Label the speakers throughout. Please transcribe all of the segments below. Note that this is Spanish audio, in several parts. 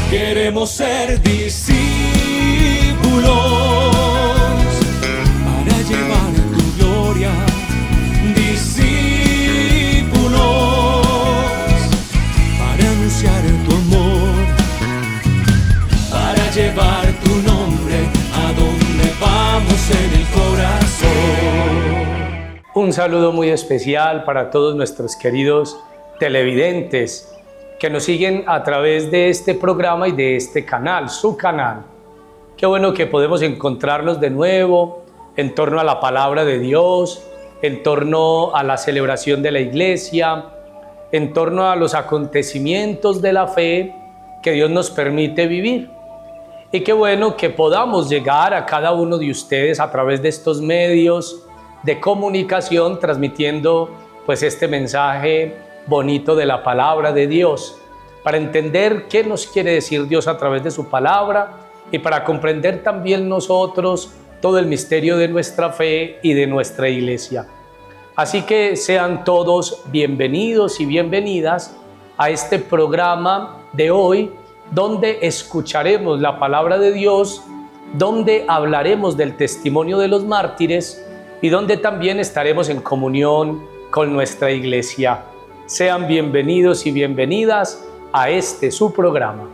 Speaker 1: Queremos ser discípulos para llevar tu gloria. Discípulos para anunciar tu amor, para llevar tu nombre a donde vamos en el corazón.
Speaker 2: Un saludo muy especial para todos nuestros queridos televidentes que nos siguen a través de este programa y de este canal, su canal. Qué bueno que podemos encontrarnos de nuevo en torno a la palabra de Dios, en torno a la celebración de la iglesia, en torno a los acontecimientos de la fe que Dios nos permite vivir. Y qué bueno que podamos llegar a cada uno de ustedes a través de estos medios de comunicación, transmitiendo pues este mensaje bonito de la palabra de Dios, para entender qué nos quiere decir Dios a través de su palabra y para comprender también nosotros todo el misterio de nuestra fe y de nuestra iglesia. Así que sean todos bienvenidos y bienvenidas a este programa de hoy, donde escucharemos la palabra de Dios, donde hablaremos del testimonio de los mártires y donde también estaremos en comunión con nuestra iglesia. Sean bienvenidos y bienvenidas a este su programa.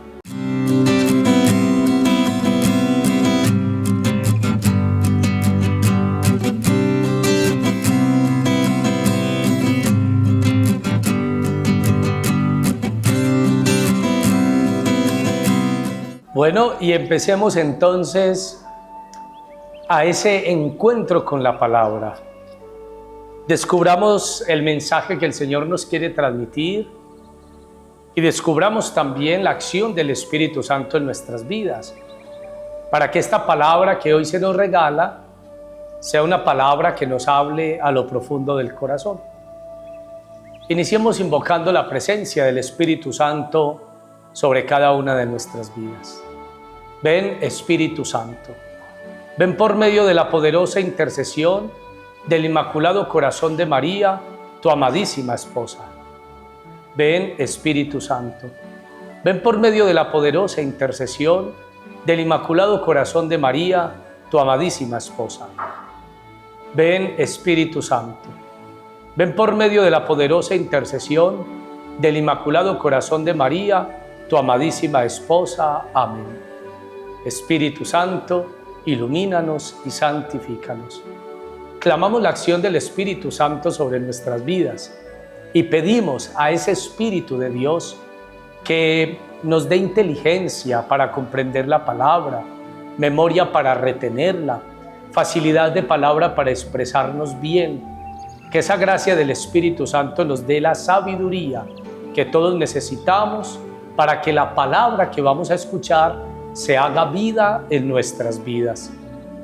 Speaker 2: Bueno, y empecemos entonces a ese encuentro con la palabra. Descubramos el mensaje que el Señor nos quiere transmitir y descubramos también la acción del Espíritu Santo en nuestras vidas, para que esta palabra que hoy se nos regala sea una palabra que nos hable a lo profundo del corazón. Iniciemos invocando la presencia del Espíritu Santo sobre cada una de nuestras vidas. Ven, Espíritu Santo, ven por medio de la poderosa intercesión del Inmaculado Corazón de María, tu amadísima esposa. Ven, Espíritu Santo, ven por medio de la poderosa intercesión del Inmaculado Corazón de María, tu amadísima esposa. Ven, Espíritu Santo, ven por medio de la poderosa intercesión del Inmaculado Corazón de María, tu amadísima esposa. Amén. Espíritu Santo, ilumínanos y santifícanos. Clamamos la acción del Espíritu Santo sobre nuestras vidas y pedimos a ese Espíritu de Dios que nos dé inteligencia para comprender la palabra, memoria para retenerla, facilidad de palabra para expresarnos bien, que esa gracia del Espíritu Santo nos dé la sabiduría que todos necesitamos para que la palabra que vamos a escuchar se haga vida en nuestras vidas.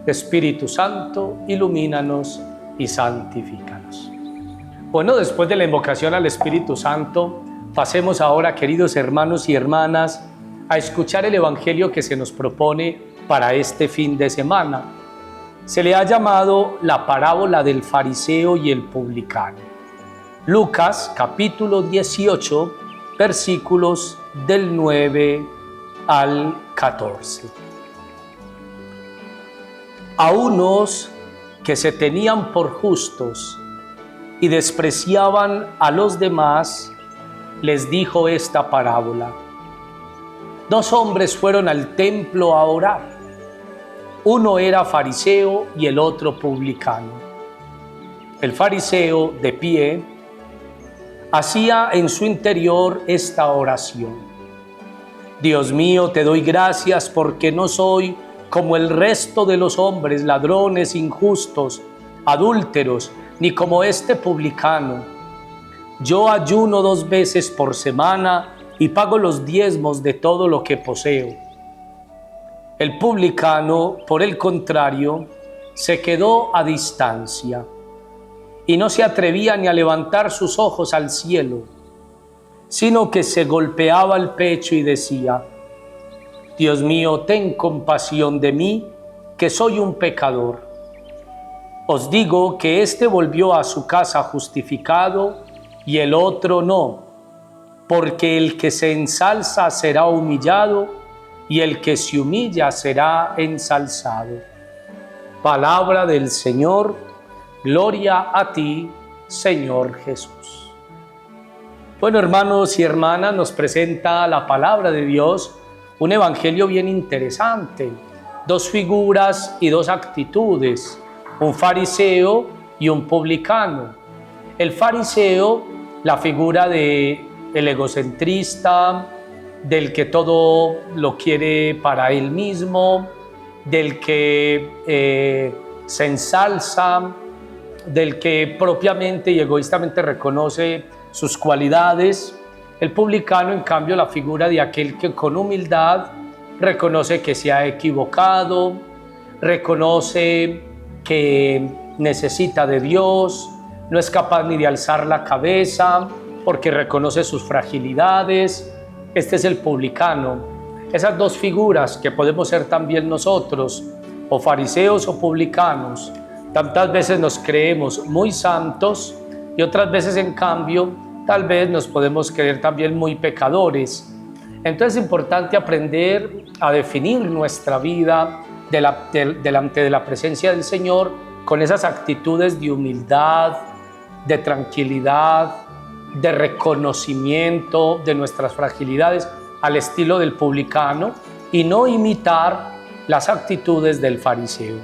Speaker 2: Espíritu Santo, ilumínanos y santifícanos. Bueno, después de la invocación al Espíritu Santo, pasemos ahora, queridos hermanos y hermanas, a escuchar el Evangelio que se nos propone para este fin de semana. Se le ha llamado la parábola del fariseo y el publicano. Lucas, capítulo 18, versículos del 9 al 14. A unos que se tenían por justos y despreciaban a los demás, les dijo esta parábola. Dos hombres fueron al templo a orar. Uno era fariseo y el otro publicano. El fariseo, de pie, hacía en su interior esta oración. Dios mío, te doy gracias porque no soy como el resto de los hombres, ladrones, injustos, adúlteros, ni como este publicano. Yo ayuno 2 veces por semana y pago los diezmos de todo lo que poseo. El publicano, por el contrario, se quedó a distancia y no se atrevía ni a levantar sus ojos al cielo, sino que se golpeaba el pecho y decía: Dios mío, ten compasión de mí, que soy un pecador. Os digo que éste volvió a su casa justificado y el otro no, porque el que se ensalza será humillado y el que se humilla será ensalzado. Palabra del Señor, gloria a ti, Señor Jesús. Bueno, hermanos y hermanas, nos presenta la palabra de Dios un evangelio bien interesante, dos figuras y dos actitudes, un fariseo y un publicano. El fariseo, la figura del egocentrista, del que todo lo quiere para él mismo, del que se ensalza, del que propiamente y egoístamente reconoce sus cualidades. El publicano, en cambio, la figura de aquel que con humildad reconoce que se ha equivocado, reconoce que necesita de Dios, no es capaz ni de alzar la cabeza porque reconoce sus fragilidades. Este es el publicano. Esas dos figuras que podemos ser también nosotros, o fariseos o publicanos, tantas veces nos creemos muy santos y otras veces, en cambio, tal vez nos podemos creer también muy pecadores. Entonces es importante aprender a definir nuestra vida delante de la presencia del Señor con esas actitudes de humildad, de tranquilidad, de reconocimiento de nuestras fragilidades al estilo del publicano y no imitar las actitudes del fariseo.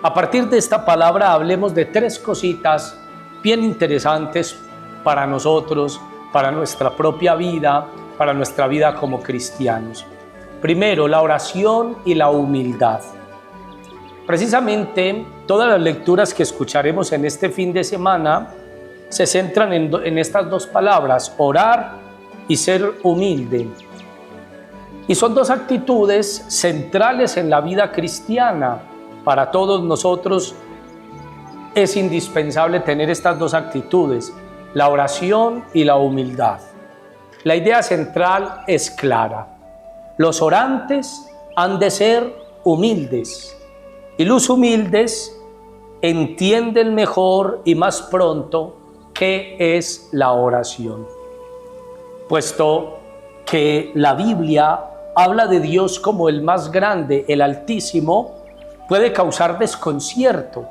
Speaker 2: A partir de esta palabra hablemos de tres cositas bien interesantes para nosotros, para nuestra propia vida, para nuestra vida como cristianos. Primero, la oración y la humildad. Precisamente, todas las lecturas que escucharemos en este fin de semana se centran en estas dos palabras, orar y ser humilde. Y son dos actitudes centrales en la vida cristiana. Para todos nosotros es indispensable tener estas dos actitudes, la oración y la humildad. La idea central es clara. Los orantes han de ser humildes y los humildes entienden mejor y más pronto qué es la oración. Puesto que la Biblia habla de Dios como el más grande, el Altísimo, puede causar desconcierto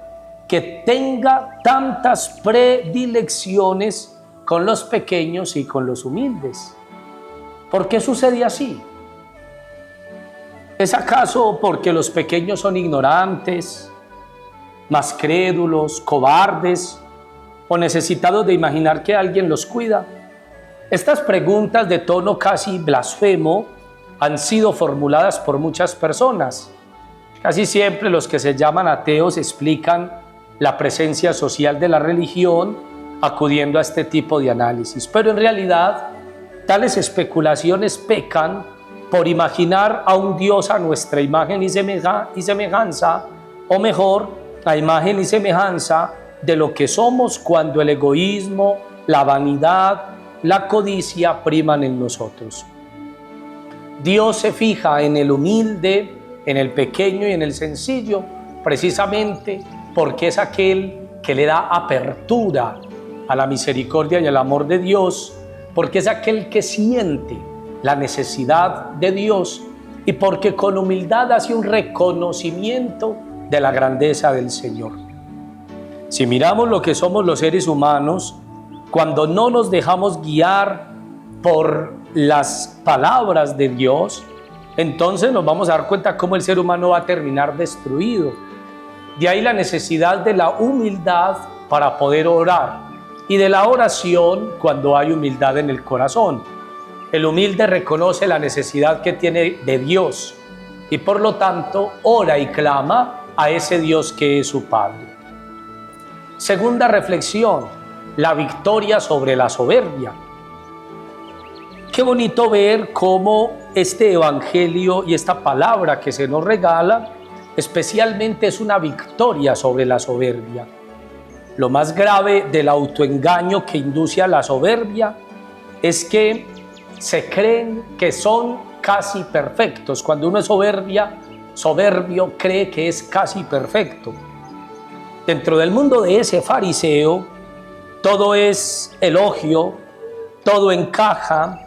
Speaker 2: que tenga tantas predilecciones con los pequeños y con los humildes. ¿Por qué sucede así? ¿Es acaso porque los pequeños son ignorantes, más crédulos, cobardes o necesitados de imaginar que alguien los cuida? Estas preguntas de tono casi blasfemo han sido formuladas por muchas personas. Casi siempre los que se llaman ateos explican la presencia social de la religión acudiendo a este tipo de análisis. Pero en realidad, tales especulaciones pecan por imaginar a un Dios a nuestra imagen y semejanza, o mejor, a imagen y semejanza de lo que somos cuando el egoísmo, la vanidad, la codicia priman en nosotros. Dios se fija en el humilde, en el pequeño y en el sencillo, precisamente porque es aquel que le da apertura a la misericordia y al amor de Dios, porque es aquel que siente la necesidad de Dios y porque con humildad hace un reconocimiento de la grandeza del Señor. Si miramos lo que somos los seres humanos, cuando no nos dejamos guiar por las palabras de Dios, entonces nos vamos a dar cuenta cómo el ser humano va a terminar destruido. De ahí la necesidad de la humildad para poder orar y de la oración cuando hay humildad en el corazón. El humilde reconoce la necesidad que tiene de Dios y por lo tanto ora y clama a ese Dios que es su Padre. Segunda reflexión, la victoria sobre la soberbia. Qué bonito ver cómo este evangelio y esta palabra que se nos regala especialmente es una victoria sobre la soberbia. Lo más grave del autoengaño que induce a la soberbia es que se creen que son casi perfectos. Cuando uno es soberbio, cree que es casi perfecto. Dentro del mundo de ese fariseo, todo es elogio, todo encaja,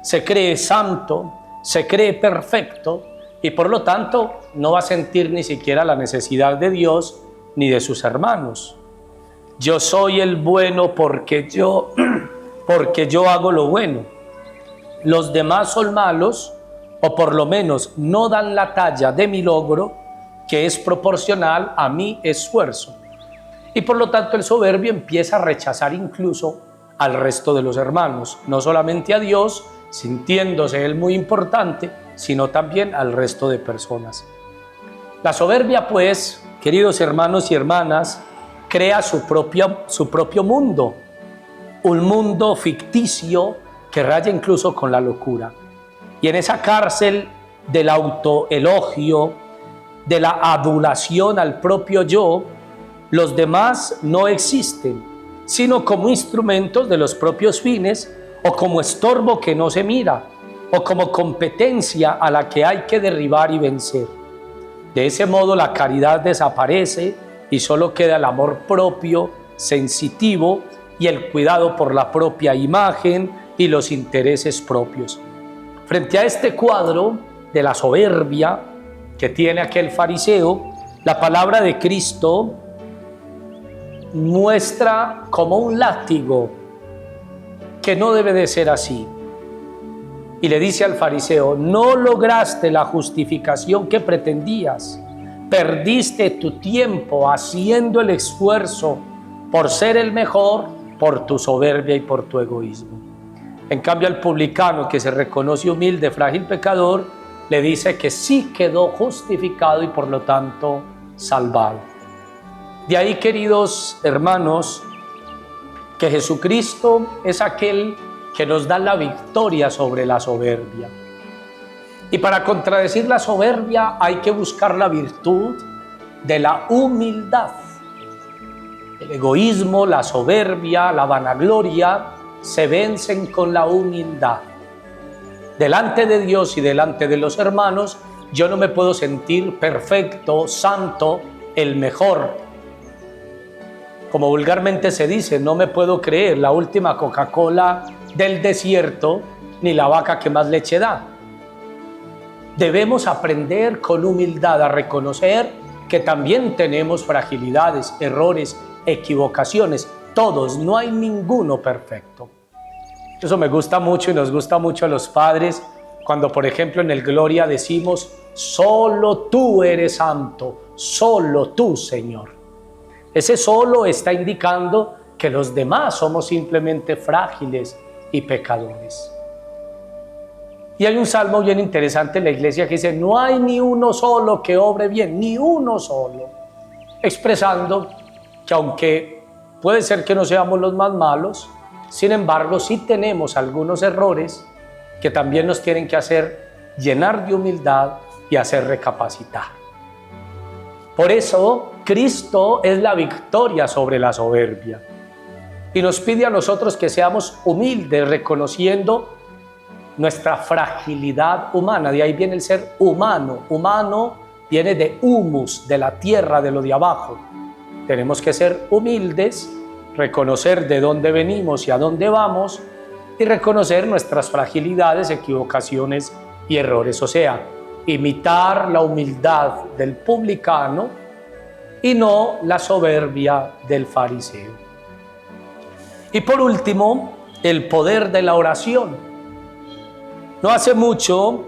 Speaker 2: se cree santo, se cree perfecto y por lo tanto no va a sentir ni siquiera la necesidad de Dios ni de sus hermanos. Yo soy el bueno porque yo hago lo bueno. Los demás son malos, o por lo menos no dan la talla de mi logro, que es proporcional a mi esfuerzo. Y por lo tanto el soberbio empieza a rechazar incluso al resto de los hermanos, no solamente a Dios, sintiéndose él muy importante, sino también al resto de personas. La soberbia, pues, queridos hermanos y hermanas, crea su propio mundo, un mundo ficticio que raya incluso con la locura. Y en esa cárcel del autoelogio, de la adulación al propio yo, los demás no existen, sino como instrumentos de los propios fines, o como estorbo que no se mira, o como competencia a la que hay que derribar y vencer. De ese modo la caridad desaparece y solo queda el amor propio, sensitivo, y el cuidado por la propia imagen y los intereses propios. Frente a este cuadro de la soberbia que tiene aquel fariseo, la palabra de Cristo muestra como un látigo que no debe de ser así. Y le dice al fariseo: no lograste la justificación que pretendías, perdiste tu tiempo haciendo el esfuerzo por ser el mejor, por tu soberbia y por tu egoísmo. En cambio, al publicano, que se reconoce humilde, frágil pecador, le dice que sí quedó justificado y por lo tanto salvado. De ahí, queridos hermanos, que Jesucristo es aquel que nos da la victoria sobre la soberbia. Y para contradecir la soberbia hay que buscar la virtud de la humildad. El egoísmo, la soberbia, la vanagloria se vencen con la humildad. Delante de Dios y delante de los hermanos, yo no me puedo sentir perfecto, santo, el mejor. Como vulgarmente se dice, no me puedo creer la última Coca-Cola del desierto, ni la vaca que más leche da. Debemos aprender con humildad a reconocer que también tenemos fragilidades, errores, equivocaciones. Todos, no hay ninguno perfecto. Eso me gusta mucho y nos gusta mucho a los padres cuando, por ejemplo, en el Gloria decimos: solo tú eres santo, solo tú, Señor. Ese solo está indicando que los demás somos simplemente frágiles y pecadores. Y hay un salmo bien interesante en la iglesia que dice: no hay ni uno solo que obre bien, ni uno solo, expresando que aunque puede ser que no seamos los más malos, sin embargo sí tenemos algunos errores que también nos tienen que hacer llenar de humildad y hacer recapacitar. Por eso Cristo es la victoria sobre la soberbia y nos pide a nosotros que seamos humildes, reconociendo nuestra fragilidad humana. De ahí viene el ser humano. Humano viene de humus, de la tierra, de lo de abajo. Tenemos que ser humildes, reconocer de dónde venimos y a dónde vamos, y reconocer nuestras fragilidades, equivocaciones y errores. O sea, imitar la humildad del publicano y no la soberbia del fariseo. Y por último, el poder de la oración. No hace mucho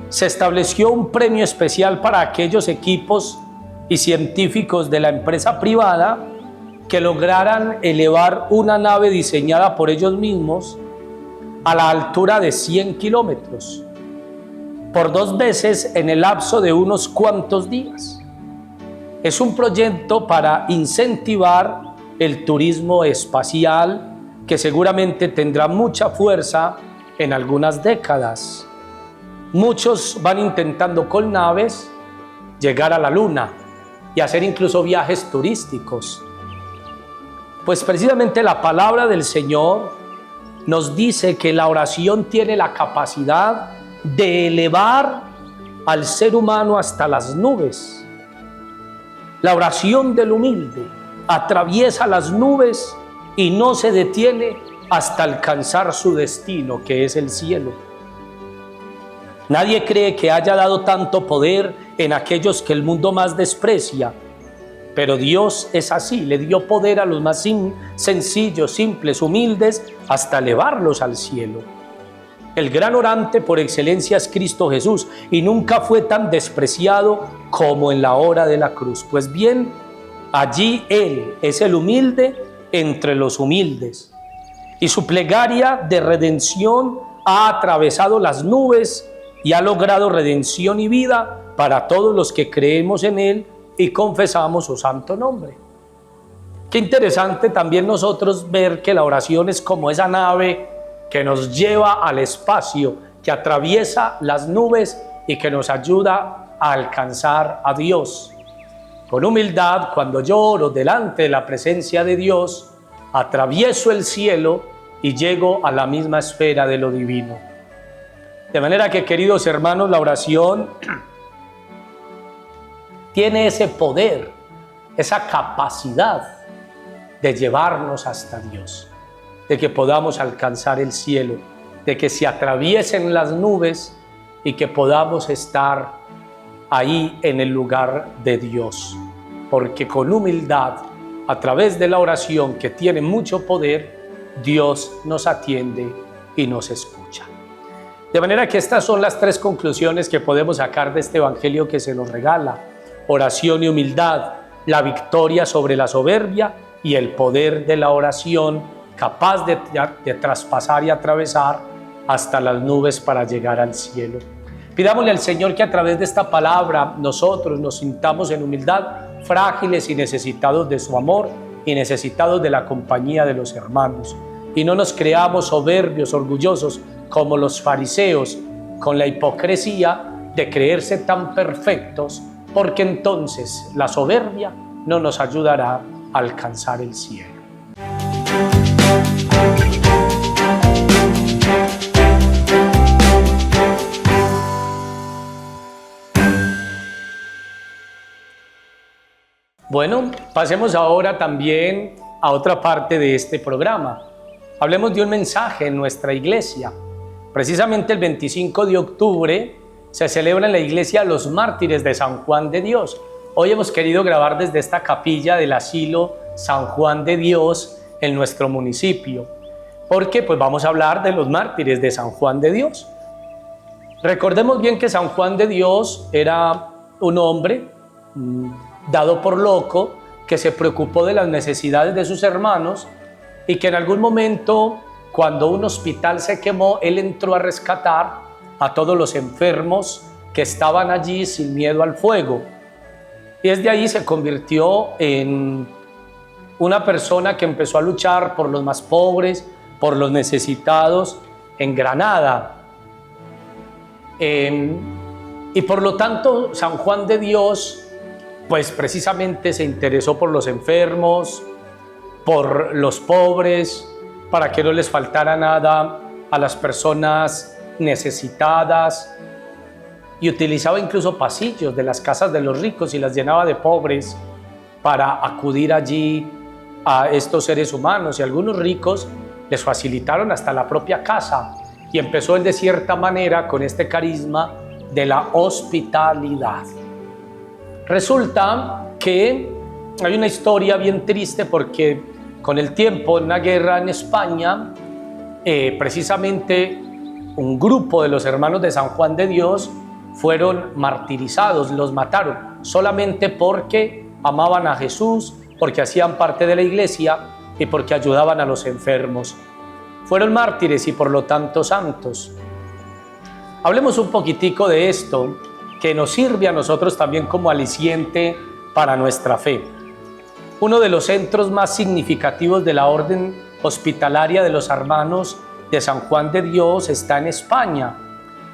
Speaker 2: se estableció un premio especial para aquellos equipos y científicos de la empresa privada que lograran elevar una nave diseñada por ellos mismos a la altura de 100 kilómetros por 2 veces en el lapso de unos cuantos días. Es un proyecto para incentivar el turismo espacial que seguramente tendrá mucha fuerza en algunas décadas. Muchos van intentando con naves llegar a la Luna y hacer incluso viajes turísticos. Pues precisamente la palabra del Señor nos dice que la oración tiene la capacidad de elevar al ser humano hasta las nubes. La oración del humilde atraviesa las nubes y no se detiene hasta alcanzar su destino, que es el cielo. Nadie cree que haya dado tanto poder en aquellos que el mundo más desprecia, pero Dios es así, le dio poder a los más sencillos, simples, humildes, hasta elevarlos al cielo. El gran orante por excelencia es Cristo Jesús, y nunca fue tan despreciado como en la hora de la cruz. Pues bien, allí Él es el humilde entre los humildes, y su plegaria de redención ha atravesado las nubes y ha logrado redención y vida para todos los que creemos en Él y confesamos su santo nombre. Qué interesante también nosotros ver que la oración es como esa nave que nos lleva al espacio, que atraviesa las nubes y que nos ayuda a alcanzar a Dios. Con humildad, cuando yo oro delante de la presencia de Dios, atravieso el cielo y llego a la misma esfera de lo divino. De manera que, queridos hermanos, la oración tiene ese poder, esa capacidad de llevarnos hasta Dios, de que podamos alcanzar el cielo, de que se atraviesen las nubes y que podamos estar ahí en el lugar de Dios. Porque con humildad, a través de la oración que tiene mucho poder, Dios nos atiende y nos escucha. De manera que estas son las tres conclusiones que podemos sacar de este evangelio que se nos regala: oración y humildad, la victoria sobre la soberbia y el poder de la oración capaz de traspasar y atravesar hasta las nubes para llegar al cielo. Pidámosle al Señor que a través de esta palabra nosotros nos sintamos en humildad frágiles y necesitados de su amor y necesitados de la compañía de los hermanos, y no nos creamos soberbios, orgullosos como los fariseos, con la hipocresía de creerse tan perfectos, porque entonces la soberbia no nos ayudará a alcanzar el cielo. Bueno, pasemos ahora también a otra parte de este programa. Hablemos de un mensaje en nuestra iglesia. Precisamente el 25 de octubre se celebra en la iglesia los mártires de San Juan de Dios. Hoy hemos querido grabar desde esta capilla del asilo San Juan de Dios en nuestro municipio, porque pues vamos a hablar de los mártires de San Juan de Dios. Recordemos bien que San Juan de Dios era un hombre dado por loco, que se preocupó de las necesidades de sus hermanos y que en algún momento, cuando un hospital se quemó, él entró a rescatar a todos los enfermos que estaban allí sin miedo al fuego. Y desde ahí se convirtió en una persona que empezó a luchar por los más pobres, por los necesitados en Granada. Y por lo tanto, San Juan de Dios, pues precisamente se interesó por los enfermos, por los pobres, para que no les faltara nada a las personas necesitadas, y utilizaba incluso pasillos de las casas de los ricos y las llenaba de pobres para acudir allí a estos seres humanos, y algunos ricos les facilitaron hasta la propia casa, y empezó él de cierta manera con este carisma de la hospitalidad. Resulta que hay una historia bien triste, porque con el tiempo, en una guerra en España, precisamente un grupo de los hermanos de San Juan de Dios fueron martirizados, los mataron, solamente porque amaban a Jesús, porque hacían parte de la iglesia y porque ayudaban a los enfermos. Fueron mártires y por lo tanto santos. Hablemos un poquitico de esto, que nos sirve a nosotros también como aliciente para nuestra fe. Uno de los centros más significativos de la orden hospitalaria de los hermanos de San Juan de Dios está en España.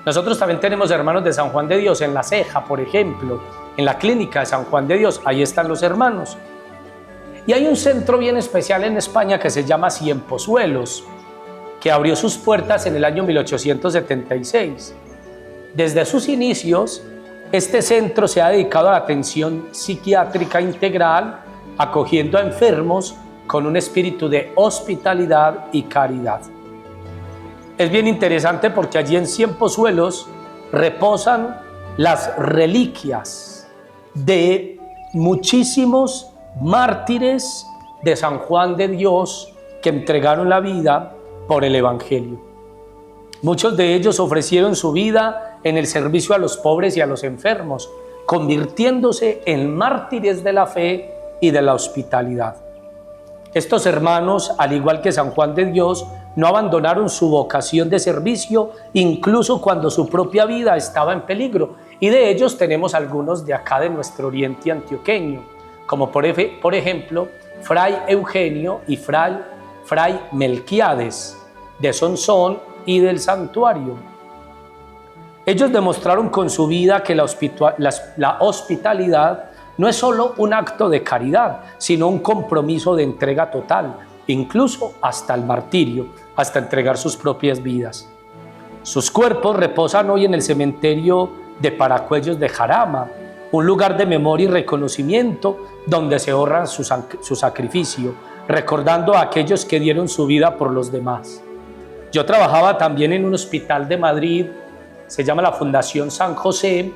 Speaker 2: Nosotros también tenemos hermanos de San Juan de Dios en La Ceja, por ejemplo, en la clínica de San Juan de Dios, ahí están los hermanos. Y hay un centro bien especial en España que se llama Cienpozuelos, que abrió sus puertas en el año 1876. Desde sus inicios, este centro se ha dedicado a la atención psiquiátrica integral, acogiendo a enfermos con un espíritu de hospitalidad y caridad. Es bien interesante porque allí en Cienpozuelos reposan las reliquias de muchísimos mártires de San Juan de Dios que entregaron la vida por el Evangelio. Muchos de ellos ofrecieron su vida en el servicio a los pobres y a los enfermos, convirtiéndose en mártires de la fe y de la hospitalidad. Estos hermanos, al igual que San Juan de Dios, no abandonaron su vocación de servicio, incluso cuando su propia vida estaba en peligro. Y de ellos tenemos algunos de acá de nuestro oriente antioqueño, como por ejemplo, Fray Eugenio y Fray Melquiades, de Sonsón y del Santuario. Ellos demostraron con su vida que la hospitalidad no es solo un acto de caridad, sino un compromiso de entrega total, incluso hasta el martirio, hasta entregar sus propias vidas. Sus cuerpos reposan hoy en el cementerio de Paracuellos de Jarama, un lugar de memoria y reconocimiento donde se honra su sacrificio, recordando a aquellos que dieron su vida por los demás. Yo trabajaba también en un hospital de Madrid, se llama la Fundación San José,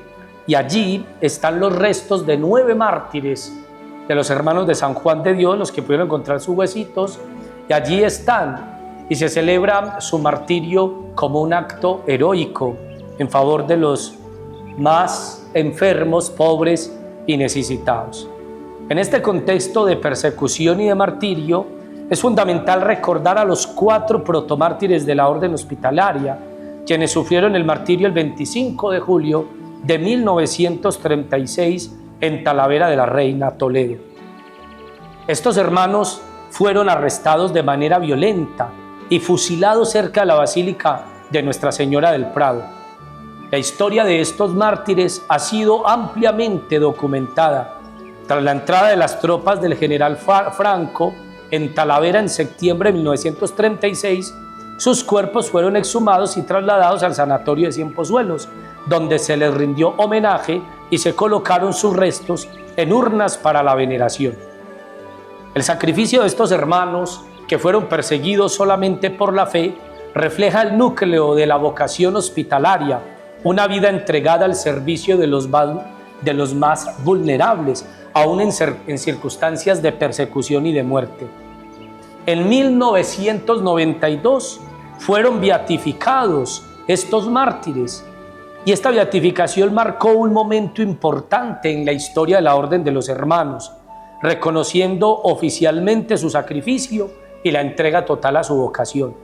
Speaker 2: y allí están los restos de 9 mártires de los hermanos de San Juan de Dios, los que pudieron encontrar sus huesitos, y allí están, y se celebra su martirio como un acto heroico en favor de los más enfermos, pobres y necesitados. En este contexto de persecución y de martirio, es fundamental recordar a los 4 protomártires de la orden hospitalaria, quienes sufrieron el martirio el 25 de julio de 1936 en Talavera de la Reina, Toledo. Estos hermanos fueron arrestados de manera violenta y fusilados cerca de la Basílica de Nuestra Señora del Prado. La historia de estos mártires ha sido ampliamente documentada. Tras la entrada de las tropas del general Franco en Talavera en septiembre de 1936, sus cuerpos fueron exhumados y trasladados al sanatorio de Cienpozuelos, donde se les rindió homenaje y se colocaron sus restos en urnas para la veneración. El sacrificio de estos hermanos, que fueron perseguidos solamente por la fe, refleja el núcleo de la vocación hospitalaria, una vida entregada al servicio de los más vulnerables, aún en circunstancias de persecución y de muerte. En 1992 fueron beatificados estos mártires, y esta beatificación marcó un momento importante en la historia de la Orden de los Hermanos, reconociendo oficialmente su sacrificio y la entrega total a su vocación.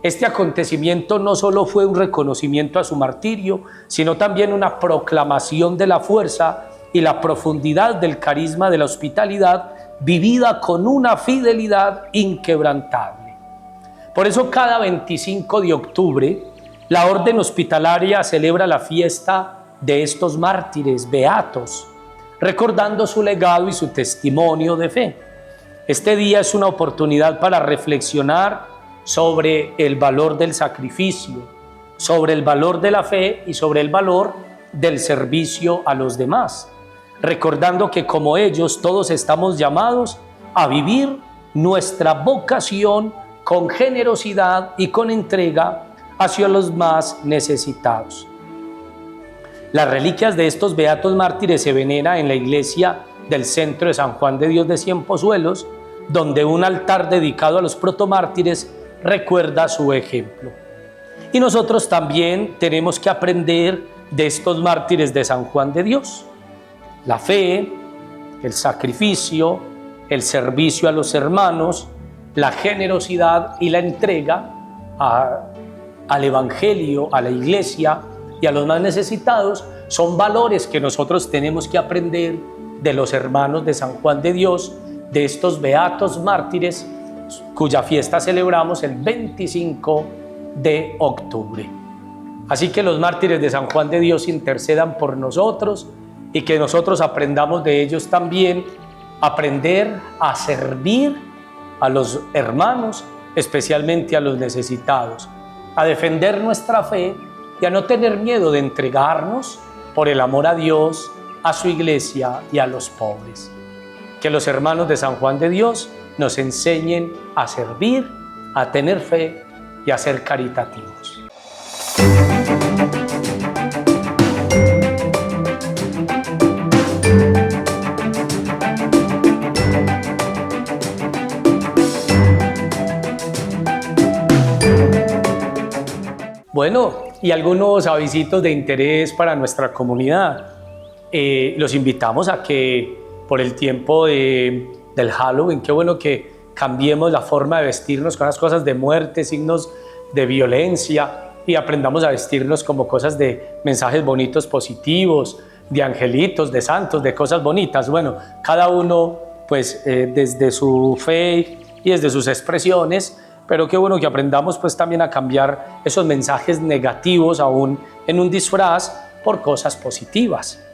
Speaker 2: Este acontecimiento no solo fue un reconocimiento a su martirio, sino también una proclamación de la fuerza y la profundidad del carisma de la hospitalidad vivida con una fidelidad inquebrantable. Por eso cada 25 de octubre la Orden Hospitalaria celebra la fiesta de estos mártires beatos, recordando su legado y su testimonio de fe. Este día es una oportunidad para reflexionar sobre el valor del sacrificio, sobre el valor de la fe y sobre el valor del servicio a los demás, recordando que como ellos todos estamos llamados a vivir nuestra vocación con generosidad y con entrega hacia los más necesitados. Las reliquias de estos beatos mártires se veneran en la iglesia del centro de San Juan de Dios de Cienpozuelos, donde un altar dedicado a los protomártires recuerda su ejemplo. Y nosotros también tenemos que aprender de estos mártires de San Juan de Dios. La fe, el sacrificio, el servicio a los hermanos, la generosidad y la entrega al Evangelio, a la iglesia y a los más necesitados son valores que nosotros tenemos que aprender de los hermanos de San Juan de Dios, de estos beatos mártires cuya fiesta celebramos el 25 de octubre. Así que los mártires de San Juan de Dios intercedan por nosotros y que nosotros aprendamos de ellos también, aprender a servir a los hermanos, especialmente a los necesitados, a defender nuestra fe y a no tener miedo de entregarnos por el amor a Dios, a su iglesia y a los pobres. Que los hermanos de San Juan de Dios nos enseñen a servir, a tener fe y a ser caritativos. Bueno, y algunos avisitos de interés para nuestra comunidad. Los invitamos a que por el tiempo del Halloween, qué bueno que cambiemos la forma de vestirnos con las cosas de muerte, signos de violencia, y aprendamos a vestirnos como cosas de mensajes bonitos, positivos, de angelitos, de santos, de cosas bonitas. Bueno, cada uno pues desde su fe y desde sus expresiones, pero qué bueno que aprendamos pues también a cambiar esos mensajes negativos aún en un disfraz por cosas positivas.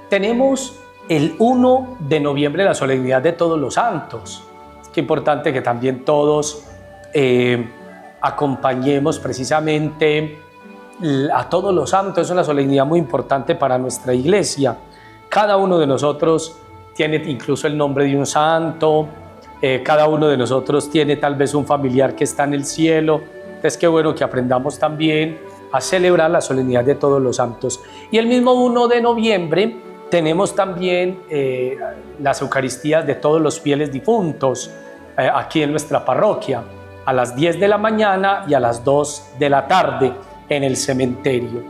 Speaker 2: Tenemos el 1 de noviembre la solemnidad de Todos los Santos. Qué importante que también todos acompañemos precisamente a Todos los Santos. Es una solemnidad muy importante para nuestra iglesia. Cada uno de nosotros tiene incluso el nombre de un santo, cada uno de nosotros tiene tal vez un familiar que está en el cielo. Entonces qué bueno que aprendamos también a celebrar la solemnidad de Todos los Santos. Y el mismo 1 de noviembre tenemos también las Eucaristías de todos los fieles difuntos aquí en nuestra parroquia, a las 10 de la mañana y a las 2 de la tarde en el cementerio.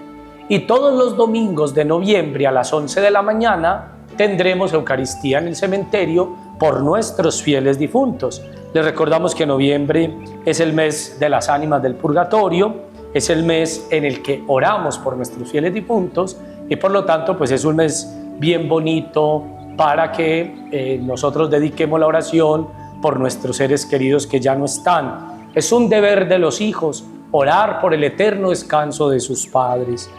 Speaker 2: Y todos los domingos de noviembre a las 11 de la mañana tendremos Eucaristía en el cementerio por nuestros fieles difuntos. Les recordamos que noviembre es el mes de las ánimas del purgatorio, es el mes en el que oramos por nuestros fieles difuntos y por lo tanto pues es un mes bien bonito para que nosotros dediquemos la oración por nuestros seres queridos que ya no están. Es un deber de los hijos orar por el eterno descanso de sus padres.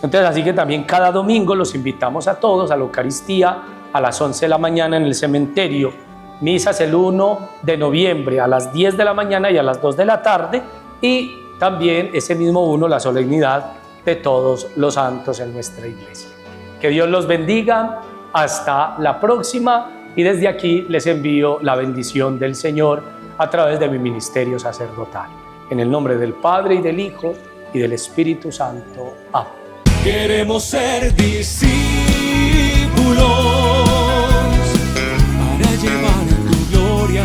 Speaker 2: Entonces, así que también cada domingo los invitamos a todos a la Eucaristía a las 11 de la mañana en el cementerio. Misas el 1 de noviembre a las 10 de la mañana y a las 2 de la tarde. Y también ese mismo 1 la solemnidad de Todos los Santos en nuestra iglesia. Que Dios los bendiga. Hasta la próxima. Y desde aquí les envío la bendición del Señor a través de mi ministerio sacerdotal. En el nombre del Padre y del Hijo y del Espíritu Santo. Amén.
Speaker 1: Queremos ser discípulos para llevar tu gloria.